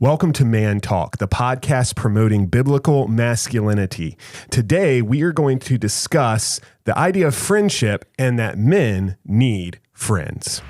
Welcome to Man Talk, the podcast promoting biblical masculinity. Today, we are going to discuss the idea of friendship and that men need friends.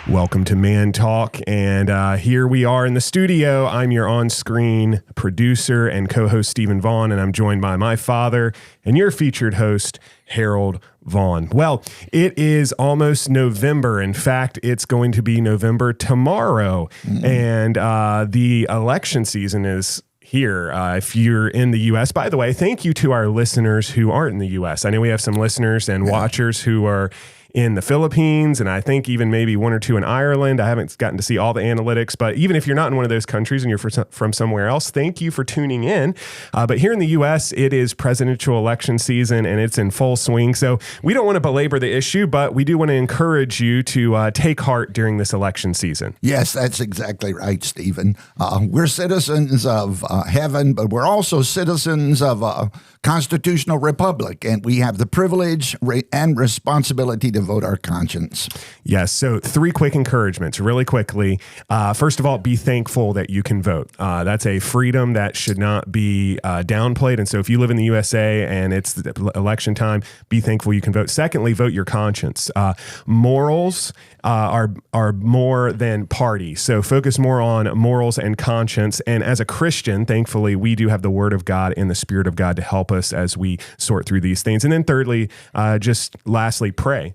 Welcome to Man Talk, and here we are in the studio. I'm your on-screen producer and co-host, Stephen Vaughn, and I'm joined by my father and your featured host, Harold Vaughn. Well, it is almost November. In fact, it's going to be November tomorrow, and the election season is here. If you're in the U.S., by the way, thank you to our listeners who aren't in the U.S. I know we have some listeners and watchers who are in the Philippines, and I think even maybe one or two in Ireland. I haven't gotten to see all the analytics, but even if you're not in one of those countries and you're from somewhere else, thank you for tuning in. But here in the U.S., it is presidential election season, and it's in full swing. So we don't want to belabor the issue, but we do want to encourage you to take heart during this election season. Yes, that's exactly right, Stephen. We're citizens of heaven, but we're also citizens of a constitutional republic, and we have the privilege and responsibility to vote our conscience. Yes. So 3 quick encouragements really quickly. First of all, be thankful that you can vote. That's a freedom that should not be downplayed. And so if you live in the USA and it's the election time, be thankful you can vote. Secondly, vote your conscience. Morals are more than party. So focus more on morals and conscience. And as a Christian, thankfully, we do have the Word of God and the Spirit of God to help us as we sort through these things. And then thirdly, just lastly, pray.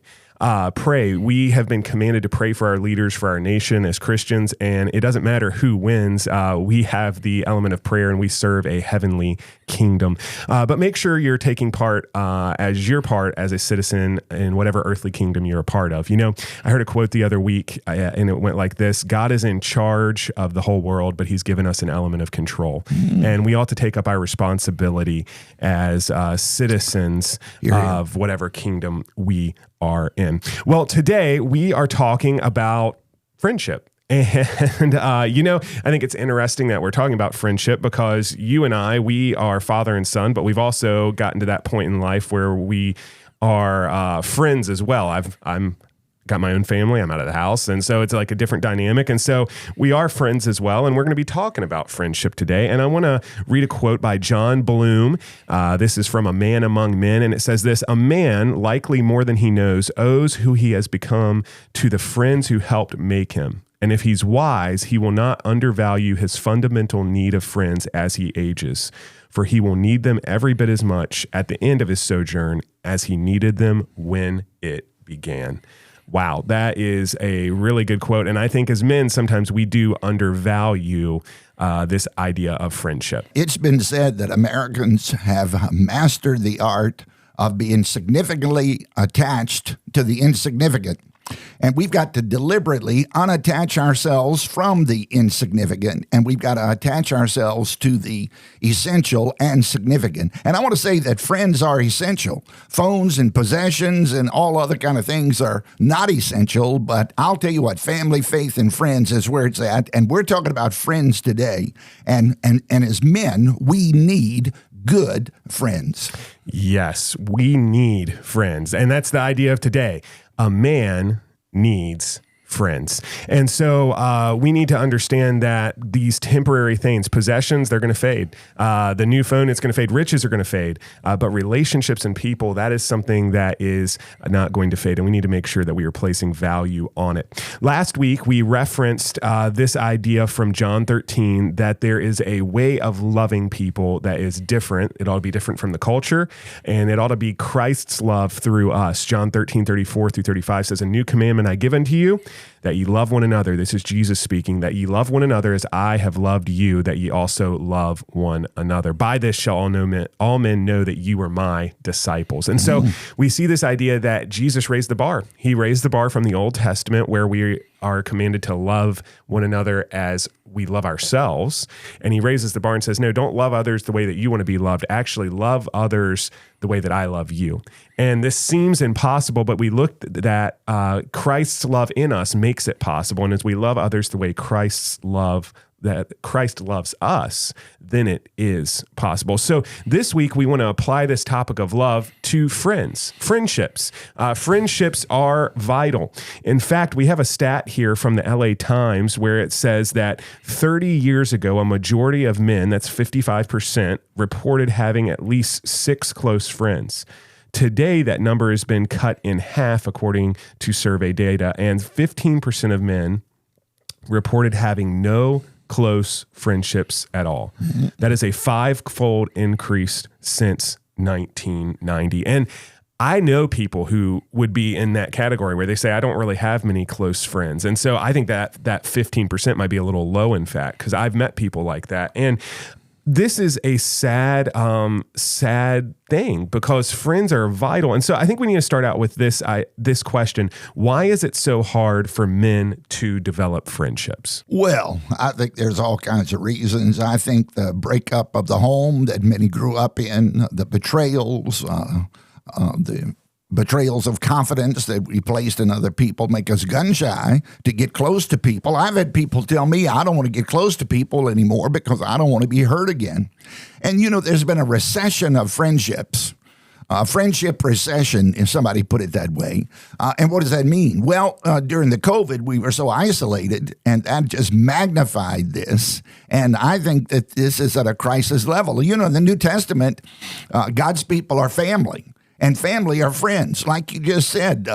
Pray. We have been commanded to pray for our leaders, for our nation as Christians, and it doesn't matter who wins. We have the element of prayer, and we serve a heavenly kingdom. But make sure you're taking part as your part as a citizen in whatever earthly kingdom you're a part of. You know, I heard a quote the other week, and it went like this: God is in charge of the whole world, but he's given us an element of control. And we ought to take up our responsibility as citizens of whatever kingdom we are in. Well, today we are talking about friendship. And, I think it's interesting that we're talking about friendship because you and I, we are father and son, but we've also gotten to that point in life where we are friends as well. I'm got my own family. I'm out of the house. And so it's like a different dynamic. And so we are friends as well. And we're going to be talking about friendship today. And I want to read a quote by John Bloom. This is from A Man Among Men. And it says this: "A man, likely more than he knows, owes who he has become to the friends who helped make him. And if he's wise, he will not undervalue his fundamental need of friends as he ages, for he will need them every bit as much at the end of his sojourn as he needed them when it began." Wow, that is a really good quote. And I think as men, sometimes we do undervalue this idea of friendship. It's been said that Americans have mastered the art of being significantly attached to the insignificant. And we've got to deliberately unattach ourselves from the insignificant, and we've got to attach ourselves to the essential and significant. And I want to say that friends are essential. Phones and possessions and all other kind of things are not essential, but I'll tell you what, family, faith, and friends is where it's at. And we're talking about friends today. And as men, we need good friends. Yes, we need friends. And that's the idea of today. A man needs friends. And so we need to understand that these temporary things, possessions, they're going to fade. The new phone, it's going to fade. Riches are going to fade. But relationships and people, that is something that is not going to fade. And we need to make sure that we are placing value on it. Last week, we referenced this idea from John 13 that there is a way of loving people that is different. It ought to be different from the culture, and it ought to be Christ's love through us. John 13:34-35 says, "A new commandment I give unto you, that ye love one another." This is Jesus speaking, "that ye love one another as I have loved you, that ye also love one another. By this shall all men know that you are my disciples." And so we see this idea that Jesus raised the bar. He raised the bar from the Old Testament, where we are commanded to love one another as we love ourselves. And he raises the bar and says, no, don't love others the way that you want to be loved. Actually, love others the way that I love you. And this seems impossible, but we looked at Christ's love in us makes it possible. And as we love others the way Christ's love that Christ loves us, then it is possible. So this week, we want to apply this topic of love to friendships. Friendships are vital. In fact, we have a stat here from the LA Times where it says that 30 years ago, a majority of men, that's 55%, reported having at least 6 close friends. Today, that number has been cut in half according to survey data, and 15% of men reported having no close friendships at all. That is a 5-fold increase since 1990. And I know people who would be in that category where they say, I don't really have many close friends. And so I think that 15% might be a little low, in fact, because I've met people like that. And this is a sad thing because friends are vital. And so I think we need to start out with this question. Why is it so hard for men to develop friendships? Well, I think there's all kinds of reasons. I think the breakup of the home that many grew up in, the betrayals, the betrayals of confidence that we placed in other people make us gun shy to get close to people. I've had people tell me I don't want to get close to people anymore because I don't want to be hurt again. And, there's been a recession of friendships. Friendship recession, if somebody put it that way. And what does that mean? Well, during the COVID, we were so isolated, and that just magnified this. And I think that this is at a crisis level. In the New Testament, God's people are family. And family are friends. Like you just said,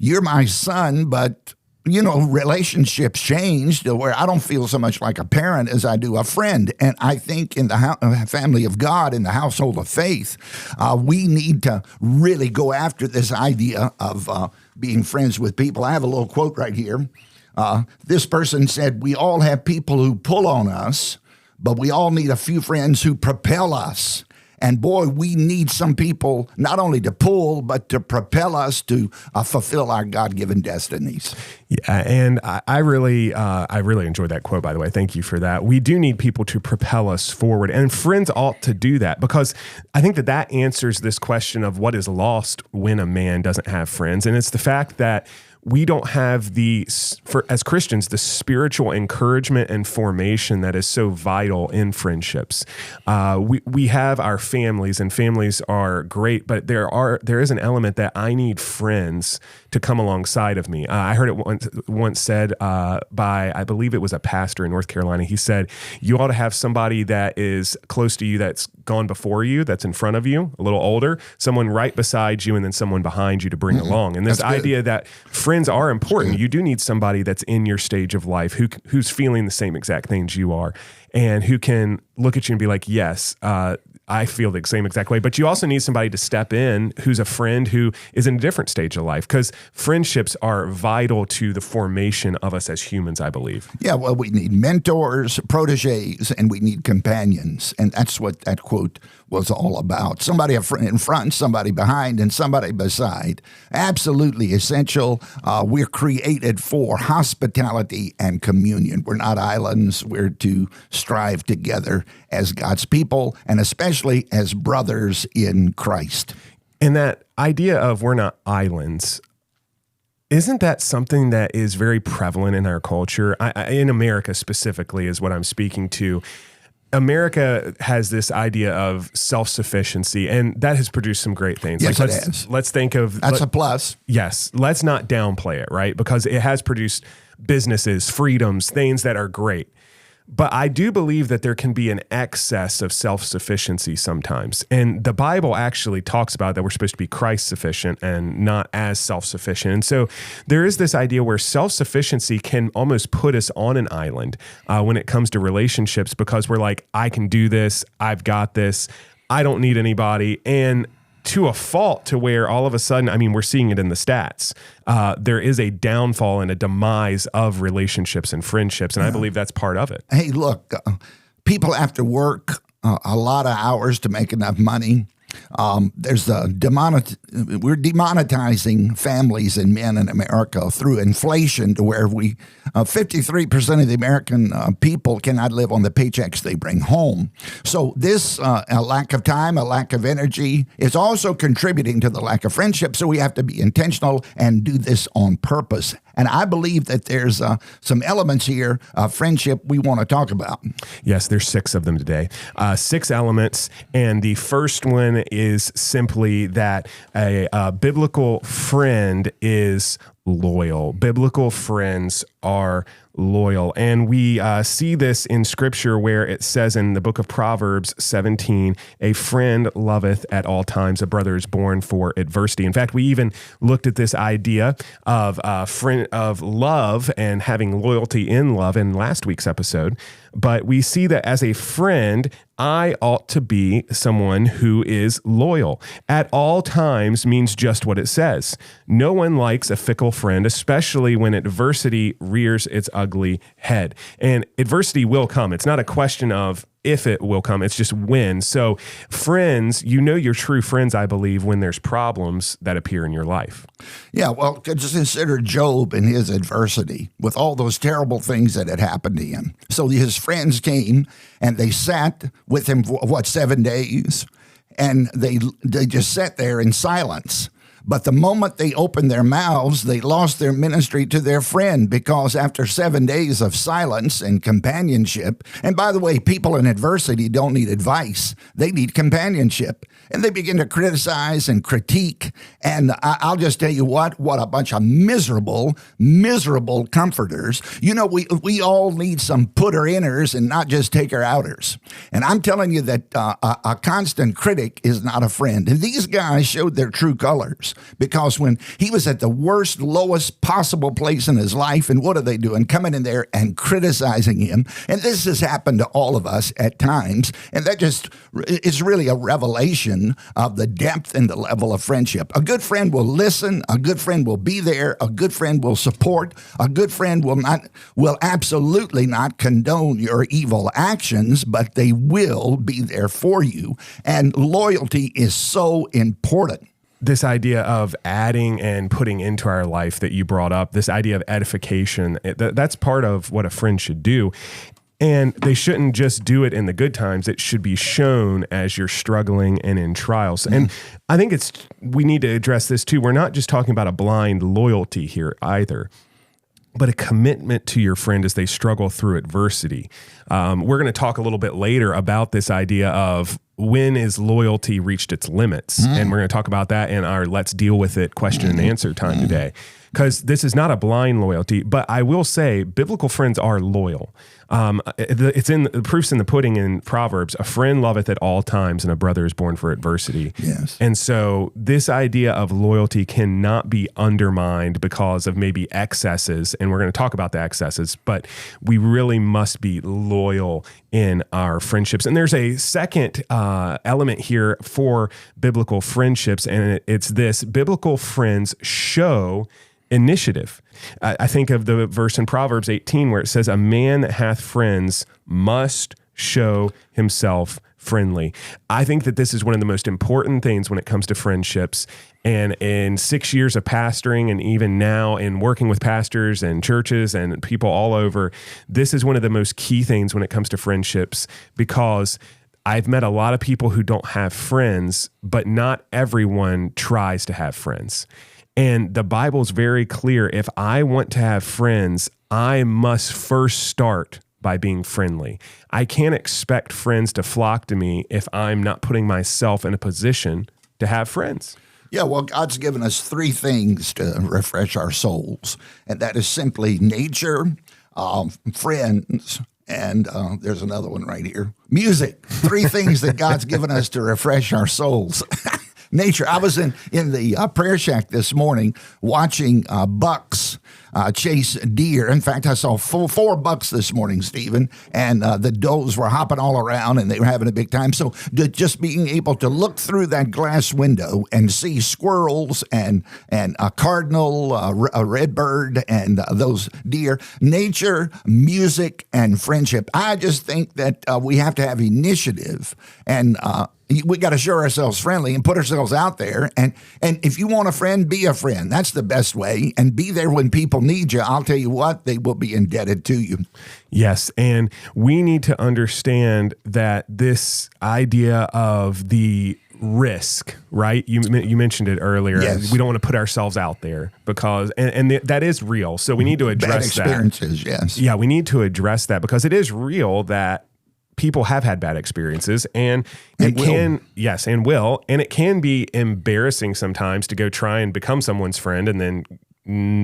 you're my son, but, relationships changed to where I don't feel so much like a parent as I do a friend. And I think in the family of God, in the household of faith, we need to really go after this idea of being friends with people. I have a little quote right here. This person said, we all have people who pull on us, but we all need a few friends who propel us. And boy, we need some people not only to pull, but to propel us to fulfill our God-given destinies. Yeah, and I really enjoyed that quote, by the way. Thank you for that. We do need people to propel us forward, and friends ought to do that because I think that answers this question of what is lost when a man doesn't have friends. And it's the fact that we don't have as Christians, the spiritual encouragement and formation that is so vital in friendships. We have our families, and families are great, but there is an element that I need friends to come alongside of me. I heard it once said by, I believe it was a pastor in North Carolina. He said, you ought to have somebody that is close to you that's gone before you, that's in front of you, a little older, someone right beside you, and then someone behind you to bring along. And this idea that friends are important. You do need somebody that's in your stage of life who's feeling the same exact things you are and who can look at you and be like, yes, I feel the same exact way. But you also need somebody to step in who's a friend who is in a different stage of life because friendships are vital to the formation of us as humans, I believe. Yeah, well, we need mentors, proteges, and we need companions. And that's what that quote was all about. Somebody in front, somebody behind, and somebody beside. Absolutely essential. We're created for hospitality and communion. We're not islands. We're to strive together as God's people, and especially as brothers in Christ. And that idea of we're not islands, isn't that something that is very prevalent in our culture? In America specifically is what I'm speaking to. America has this idea of self-sufficiency, and that has produced some great things. Yes, it has. Let's think of... That's a plus. Yes. Let's not downplay it, right? Because it has produced businesses, freedoms, things that are great. But I do believe that there can be an excess of self-sufficiency sometimes. And the Bible actually talks about that we're supposed to be Christ-sufficient and not as self-sufficient. And so there is this idea where self-sufficiency can almost put us on an island when it comes to relationships because we're like, I can do this, I've got this, I don't need anybody. And to a fault to where all of a sudden, I mean, we're seeing it in the stats. There is a downfall and a demise of relationships and friendships, and I believe that's part of it. Hey, look, people have to work a lot of hours to make enough money. There's we're demonetizing families and men in America through inflation to where 53% of the American people cannot live on the paychecks they bring home. So this a lack of time, a lack of energy is also contributing to the lack of friendship. So we have to be intentional and do this on purpose. And I believe that there's some elements here of friendship we want to talk about. Yes, there's 6 of them today. 6 elements. And the first one is simply that a biblical friend is loyal. Biblical friends are loyal. And we see this in Scripture where it says in the book of Proverbs 17, a friend loveth at all times, a brother is born for adversity. In fact, we even looked at this idea of friend of love and having loyalty in love in last week's episode. But we see that as a friend, I ought to be someone who is loyal. At all times means just what it says. No one likes a fickle friend, especially when adversity rears its ugly head. And adversity will come. It's not a question of if it will come, it's just when. So friends, you know your true friends, I believe, when there's problems that appear in your life. Yeah, well, just consider Job and his adversity with all those terrible things that had happened to him. So his friends came and they sat with him for, 7 days? And they just sat there in silence. But the moment they opened their mouths, they lost their ministry to their friend, because after 7 days of silence and companionship, and by the way, people in adversity don't need advice. They need companionship. And they begin to criticize and critique. And I'll just tell you what a bunch of miserable comforters. You know, we all need some putter-inners and not just taker-outers. And I'm telling you that a constant critic is not a friend. And these guys showed their true colors. Because when he was at the worst, lowest possible place in his life, and what are they doing? Coming in there and criticizing him. And this has happened to all of us at times. And that just is really a revelation of the depth and the level of friendship. A good friend will listen. A good friend will be there. A good friend will support. A good friend will absolutely not condone your evil actions, but they will be there for you. And loyalty is so important. This idea of adding and putting into our life that you brought up, this idea of edification, that's part of what a friend should do. And they shouldn't just do it in the good times. It should be shown as you're struggling and in trials. And I think we need to address this too. We're not just talking about a blind loyalty here either, but a commitment to your friend as they struggle through adversity. We're going to talk a little bit later about this idea of when is loyalty reached its limits? And we're going to talk about that in our Let's Deal With It question and answer time today. Because this is not a blind loyalty, but I will say biblical friends are loyal. It's in the proof's in the pudding in Proverbs. A friend loveth at all times, and a brother is born for adversity. Yes. And so this idea of loyalty cannot be undermined because of maybe excesses, and we're going to talk about the excesses, but we really must be loyal in our friendships. And there's a second element here for biblical friendships, and it's this: biblical friends show initiative. I think of the verse in Proverbs 18 where it says, a man that hath friends must show himself friendly. I think that this is one of the most important things when it comes to friendships. And in 6 years of pastoring, and even now in working with pastors and churches and people all over, this is one of the most key things when it comes to friendships, because I've met a lot of people who don't have friends, but not everyone tries to have friends. And the Bible's very clear. If I want to have friends, I must first start by being friendly. I can't expect friends to flock to me if I'm not putting myself in a position to have friends. Yeah, well, God's given us 3 things to refresh our souls, and that is simply nature, friends, and there's another one right here, music. 3 things that God's given us to refresh our souls. Nature. I was in the prayer shack this morning watching bucks chase deer. In fact, I saw four bucks this morning, Stephen, and the does were hopping all around, and they were having a big time. So just being able to look through that glass window and see squirrels and a cardinal, a red bird, and those deer, nature, music, and friendship. I just think that we have to have initiative, and we got to show ourselves friendly and put ourselves out there. And if you want a friend, be a friend. That's the best way. And be there when people need you. I'll tell you what, they will be indebted to you. Yes. And we need to understand that this idea of the risk, right? You mentioned it earlier. Yes. We don't want to put ourselves out there because, and that is real. So we need to address bad experiences, yes. Yeah, we need to address that because it is real that people have had bad experiences and it can, yes, and will. And it can be embarrassing sometimes to go try and become someone's friend and then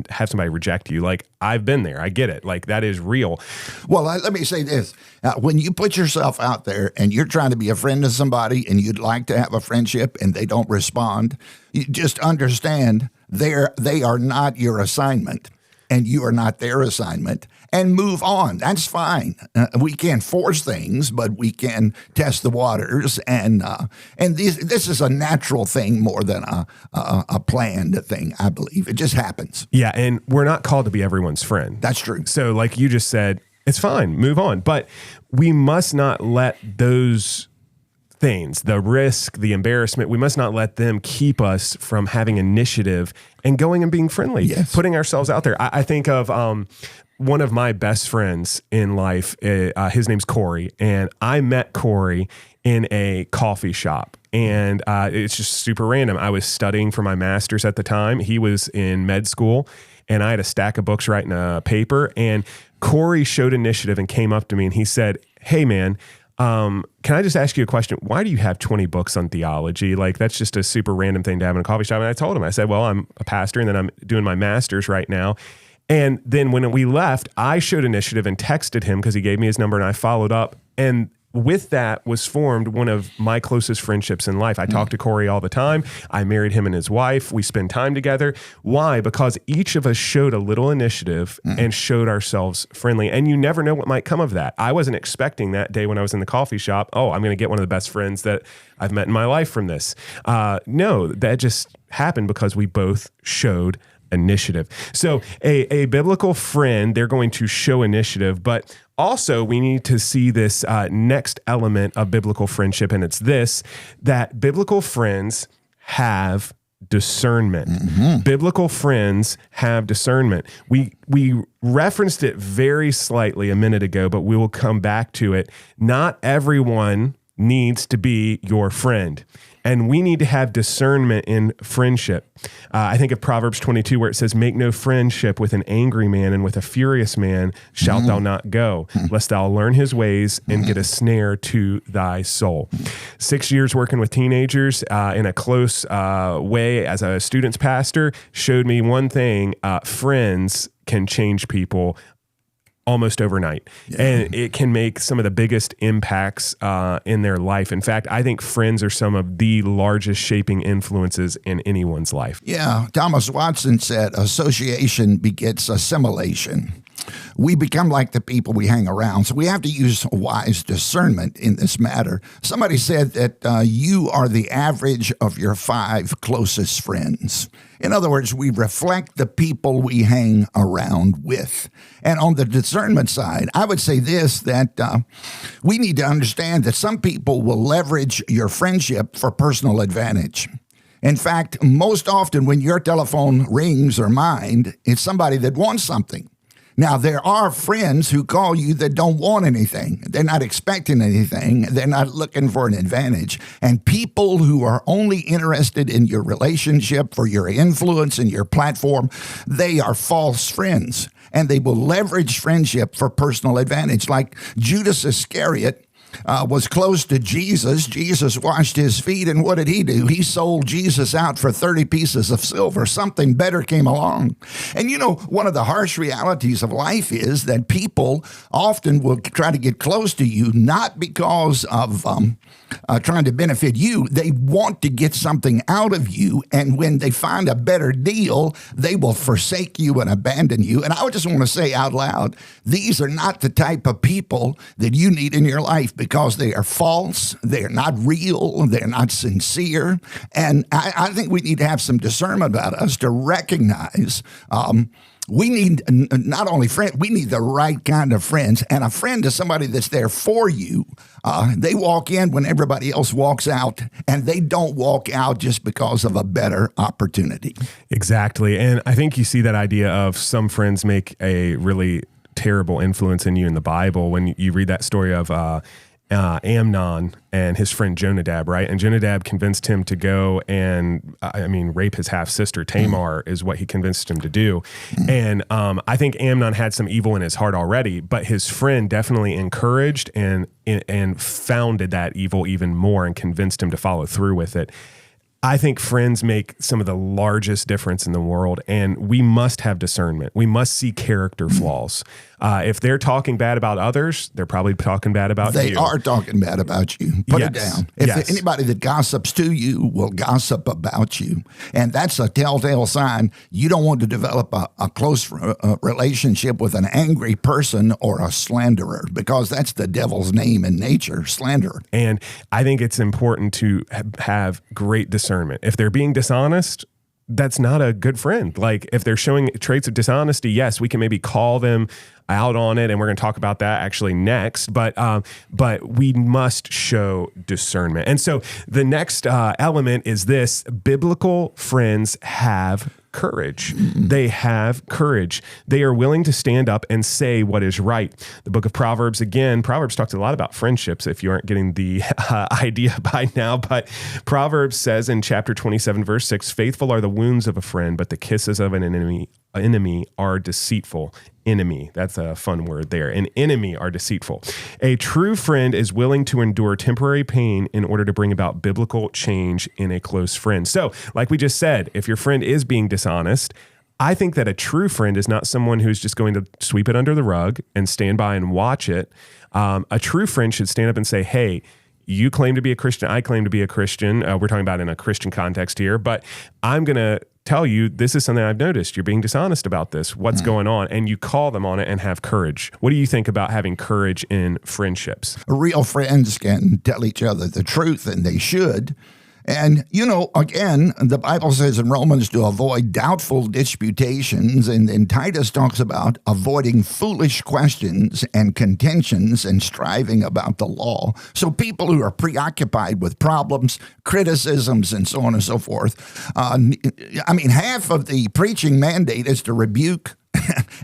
have somebody reject you. Like, I've been there. I get it. Like, that is real. Well, let me say this. When you put yourself out there and you're trying to be a friend to somebody and you'd like to have a friendship and they don't respond, you just understand they are not your assignment and you are not their assignment, and move on. That's fine. We can't force things, but we can test the waters. And this is a natural thing more than a planned thing, I believe. It just happens. Yeah, and we're not called to be everyone's friend. That's true. So like you just said, it's fine, move on. But we must not let those things, the risk, the embarrassment, we must not let them keep us from having initiative and going and being friendly, putting ourselves out there. I think of one of my best friends in life. His name's Corey, and I met Corey in a coffee shop. And it's just super random. I was studying for my master's at the time. He was in med school, and I had a stack of books writing a paper. And Corey showed initiative and came up to me, and he said, "Hey, man, can I just ask you a question? Why do you have 20 books on theology? Like, that's just a super random thing to have in a coffee shop." And I told him, I said, "Well, I'm a pastor and then I'm doing my master's right now." And then when we left, I showed initiative and texted him because he gave me his number and I followed up. And with that was formed one of my closest friendships in life. I talk to Corey all the time. I married him and his wife. We spend time together. Why? Because each of us showed a little initiative and showed ourselves friendly. And you never know what might come of that. I wasn't expecting that day when I was in the coffee shop, oh, I'm going to get one of the best friends that I've met in my life from this. No, that just happened because we both showed initiative. So a biblical friend, they're going to show initiative, but also we need to see this next element of biblical friendship, and it's this, that biblical friends have discernment. Biblical friends have discernment. We referenced it very slightly a minute ago, but we will come back to it. Not everyone needs to be your friend. And we need to have discernment in friendship. I think of Proverbs 22 where it says, "Make no friendship with an angry man, and with a furious man shalt thou not go, lest thou learn his ways and get a snare to thy soul." 6 years working with teenagers in a close way as a student's pastor showed me one thing: friends can change people almost overnight. And it can make some of the biggest impacts in their life. In fact, I think friends are some of the largest shaping influences in anyone's life. Yeah. Thomas Watson said, association begets assimilation. We become like the people we hang around. So we have to use wise discernment in this matter. Somebody said that you are the average of your 5 closest friends. In other words, we reflect the people we hang around with. And on the discernment side, I would say this, that we need to understand that some people will leverage your friendship for personal advantage. In fact, most often when your telephone rings or mine, it's somebody that wants something. Now, there are friends who call you that don't want anything. They're not expecting anything. They're not looking for an advantage. And people who are only interested in your relationship, for your influence and your platform, they are false friends. And they will leverage friendship for personal advantage. Like Judas Iscariot was close to Jesus. Jesus washed his feet, and what did he do? He sold Jesus out for 30 pieces of silver. Something better came along. And you know, one of the harsh realities of life is that people often will try to get close to you, not because of trying to benefit you. They want to get something out of you, and when they find a better deal, they will forsake you and abandon you. And I would just want to say out loud, these are not the type of people that you need in your life, because they are false, they're not real, they're not sincere. And I think we need to have some discernment about us to recognize we need not only friends, we need the right kind of friends. And a friend is somebody that's there for you. They walk in when everybody else walks out, and they don't walk out just because of a better opportunity. Exactly. And I think you see that idea of some friends make a really terrible influence in you in the Bible when you read that story of Amnon and his friend Jonadab, right? And Jonadab convinced him to go and, rape his half-sister Tamar is what he convinced him to do. And I think Amnon had some evil in his heart already, but his friend definitely encouraged and founded that evil even more and convinced him to follow through with it. I think friends make some of the largest difference in the world, and we must have discernment. We must see character flaws. If they're talking bad about others, they're probably talking bad about you. They are talking bad about you. Put it down. If anybody that gossips to you will gossip about you, and that's a telltale sign you don't want to develop a close relationship with an angry person or a slanderer, because that's the devil's name in nature, slanderer. And I think it's important to have great discernment. If they're being dishonest, that's not a good friend. Like if they're showing traits of dishonesty, yes, we can maybe call them out on it, and we're going to talk about that actually next. But we must show discernment. And so the next element is this: biblical friends have courage. They have courage. They are willing to stand up and say what is right. The book of Proverbs, again, Proverbs talks a lot about friendships, if you aren't getting the idea by now, but Proverbs says in chapter 27, verse 6, faithful are the wounds of a friend, but the kisses of an enemy are deceitful. Enemy, that's a fun word there. An enemy are deceitful. A true friend is willing to endure temporary pain in order to bring about biblical change in a close friend. So, like we just said, if your friend is being dishonest, I think that a true friend is not someone who's just going to sweep it under the rug and stand by and watch it. A true friend should stand up and say, hey, you claim to be a Christian. I claim to be a Christian. We're talking about in a Christian context here, but I'm going to tell you, this is something I've noticed. You're being dishonest about this. What's going on? And you call them on it and have courage. What do you think about having courage in friendships? Real friends can tell each other the truth, and they should. And, again, the Bible says in Romans to avoid doubtful disputations, and then Titus talks about avoiding foolish questions and contentions and striving about the law. So people who are preoccupied with problems, criticisms, and so on and so forth, half of the preaching mandate is to rebuke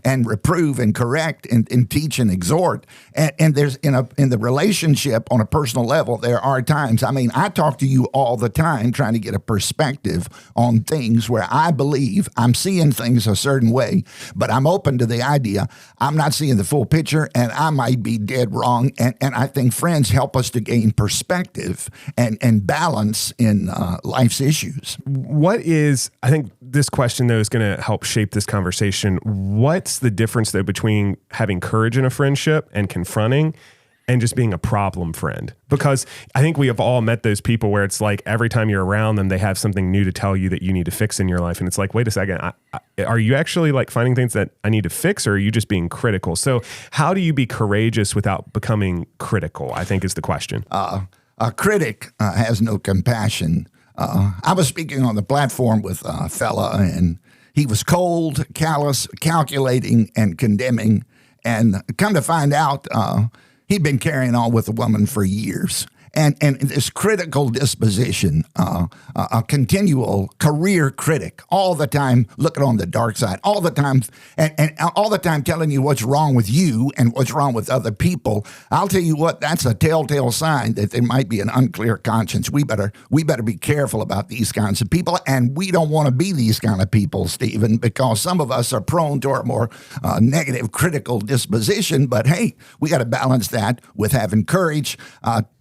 and reprove and correct and teach and exhort. And there's in the relationship on a personal level, there are times, I talk to you all the time trying to get a perspective on things where I believe I'm seeing things a certain way, but I'm open to the idea I'm not seeing the full picture and I might be dead wrong. And I think friends help us to gain perspective and balance in life's issues. I think this question, though, is going to help shape this conversation. What's the difference, though, between having courage in a friendship and confronting and just being a problem friend? Because I think we have all met those people where it's like every time you're around them, they have something new to tell you that you need to fix in your life. And it's like, wait a second, are you actually like finding things that I need to fix, or are you just being critical? So how do you be courageous without becoming critical, I think is the question. A critic has no compassion. I was speaking on the platform with a fella, and he was cold, callous, calculating, and condemning. And come to find out, he'd been carrying on with a woman for years. And this critical disposition, a continual career critic, all the time looking on the dark side, all the time, and all the time telling you what's wrong with you and what's wrong with other people. I'll tell you what, that's a telltale sign that there might be an unclear conscience. We better be careful about these kinds of people, and we don't want to be these kind of people, Stephen, because some of us are prone to a more negative, critical disposition. But hey, we got to balance that with having courage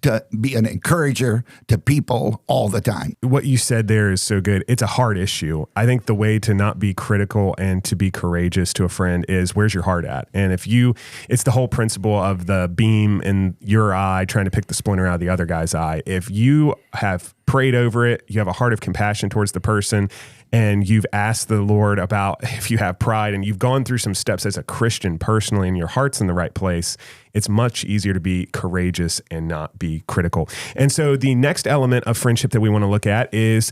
to be an encourager to people all the time. What you said there is so good. It's a hard issue. I think the way to not be critical and to be courageous to a friend is, where's your heart at? And it's the whole principle of the beam in your eye trying to pick the splinter out of the other guy's eye. If you have prayed over it, you have a heart of compassion towards the person, and you've asked the Lord about if you have pride, and you've gone through some steps as a Christian personally, and your heart's in the right place, it's much easier to be courageous and not be critical. And so the next element of friendship that we want to look at is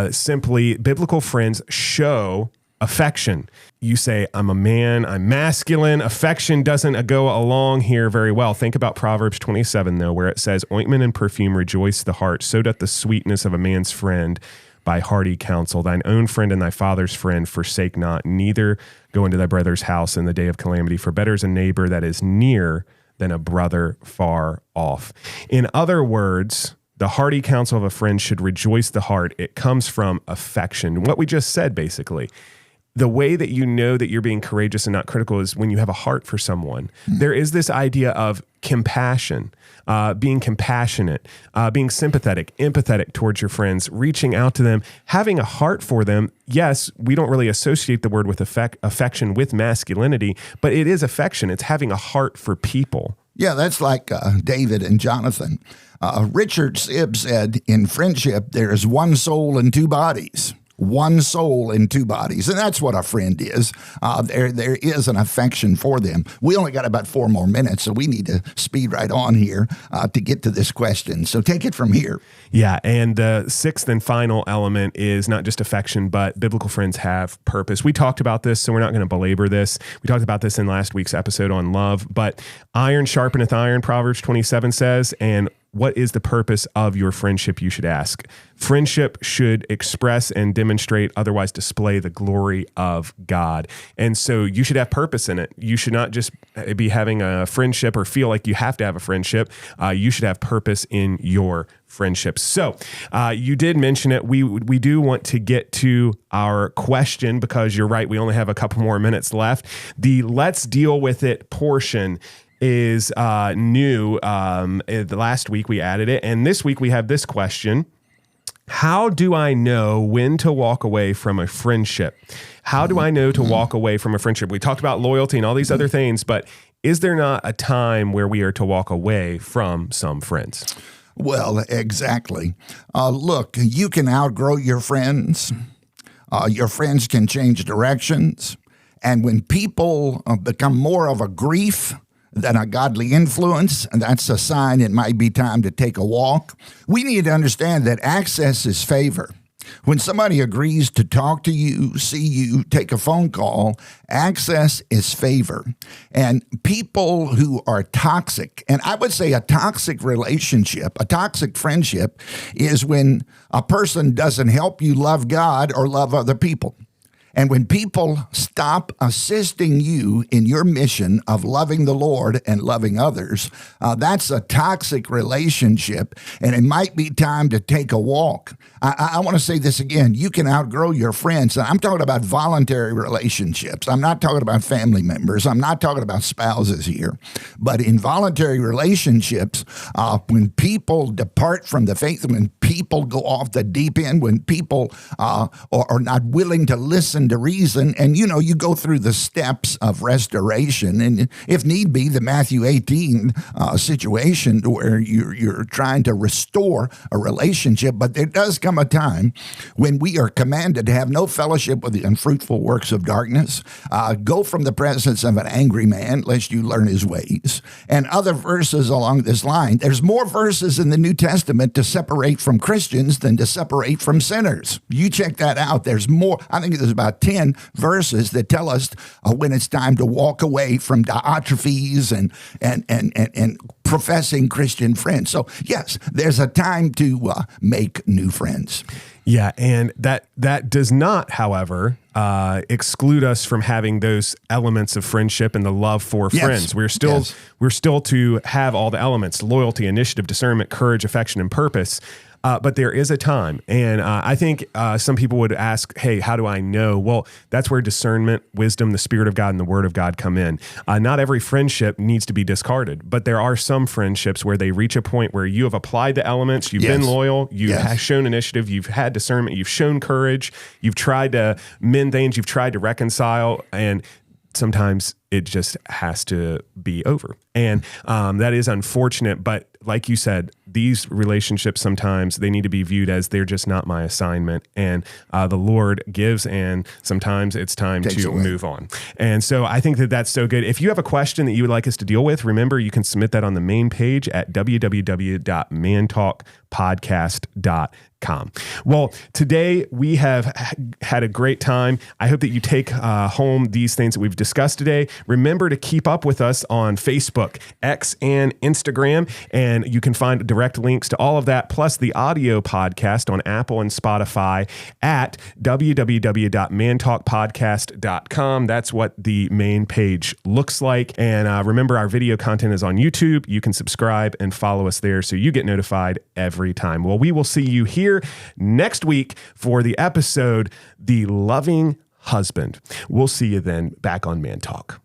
simply biblical friends show affection. You say, I'm a man, I'm masculine. Affection doesn't go along here very well. Think about Proverbs 27, though, where it says, ointment and perfume rejoice the heart, so doth the sweetness of a man's friend by hearty counsel. Thine own friend and thy father's friend forsake not, neither go into thy brother's house in the day of calamity. For better is a neighbor that is near than a brother far off. In other words, the hearty counsel of a friend should rejoice the heart. It comes from affection. What we just said, basically. The way that you know that you're being courageous and not critical is when you have a heart for someone. There is this idea of compassion, being compassionate, being sympathetic, empathetic towards your friends, reaching out to them, having a heart for them. Yes, we don't really associate the word with affection with masculinity, but it is affection. It's having a heart for people. Yeah, that's like David and Jonathan. Richard Sibb said, in friendship, there is one soul and two bodies. One soul in two bodies. And that's what a friend is. There is an affection for them. We only got about 4 more minutes, so we need to speed right on here to get to this question. So take it from here. Yeah, and the sixth and final element is not just affection, but biblical friends have purpose. We talked about this, so we're not going to belabor this. We talked about this in last week's episode on love, but iron sharpeneth iron, Proverbs 27 says, and what is the purpose of your friendship, you should ask. Friendship should express and demonstrate, otherwise display the glory of God. And so you should have purpose in it. You should not just be having a friendship or feel like you have to have a friendship. You should have purpose in your friendships. So you did mention it. We do want to get to our question because you're right. We only have a couple more minutes left. The let's deal with it portion is new. The last week we added it. And this week we have this question. How do I know when to walk away from a friendship? How do I know to walk away from a friendship? We talked about loyalty and all these other things, but is there not a time where we are to walk away from some friends? Well, exactly. Look, you can outgrow your friends. Your friends can change directions. And when people become more of a grief than a godly influence, and that's a sign it might be time to take a walk. We need to understand that access is favor. When somebody agrees to talk to you, see you, take a phone call, access is favor. And people who are toxic, and I would say a toxic relationship, a toxic friendship, is when a person doesn't help you love God or love other people. And when people stop assisting you in your mission of loving the Lord and loving others, that's a toxic relationship, and it might be time to take a walk. I want to say this again. You can outgrow your friends. I'm talking about voluntary relationships. I'm not talking about family members. I'm not talking about spouses here. But in voluntary relationships, when people depart from the faith, when people go off the deep end, when people are not willing to listen to reason, and you go through the steps of restoration, and if need be, the Matthew 18 situation where you're trying to restore a relationship, but there does come a time when we are commanded to have no fellowship with the unfruitful works of darkness, go from the presence of an angry man, lest you learn his ways, and other verses along this line. There's more verses in the New Testament to separate from Christians than to separate from sinners. You check that out. There's more. I think there's about 10 verses that tell us when it's time to walk away from Diotrephes and professing Christian friends. So yes, there's a time to make new friends. Yeah, and that does not, however, exclude us from having those elements of friendship and the love for friends. We're still to have all the elements: loyalty, initiative, discernment, courage, affection, and purpose. But there is a time. And I think some people would ask, hey, how do I know? Well, that's where discernment, wisdom, the Spirit of God, and the Word of God come in. Not every friendship needs to be discarded, but there are some friendships where they reach a point where you have applied the elements, you've been loyal, you've shown initiative, you've had discernment, you've shown courage, you've tried to mend things, you've tried to reconcile, and sometimes it just has to be over. And that is unfortunate. But like you said, these relationships, sometimes they need to be viewed as they're just not my assignment. And the Lord gives, and sometimes it's time to move on. And so I think that that's so good. If you have a question that you would like us to deal with, remember, you can submit that on the main page at www.mantalkpodcast.com. Well, today we have had a great time. I hope that you take home these things that we've discussed today. Remember to keep up with us on Facebook, X, and Instagram, and you can find direct links to all of that, plus the audio podcast on Apple and Spotify at www.mantalkpodcast.com. That's what the main page looks like. And remember, our video content is on YouTube. You can subscribe and follow us there so you get notified every time. Well, we will see you here next week for the episode, The Loving Husband. We'll see you then back on Man Talk.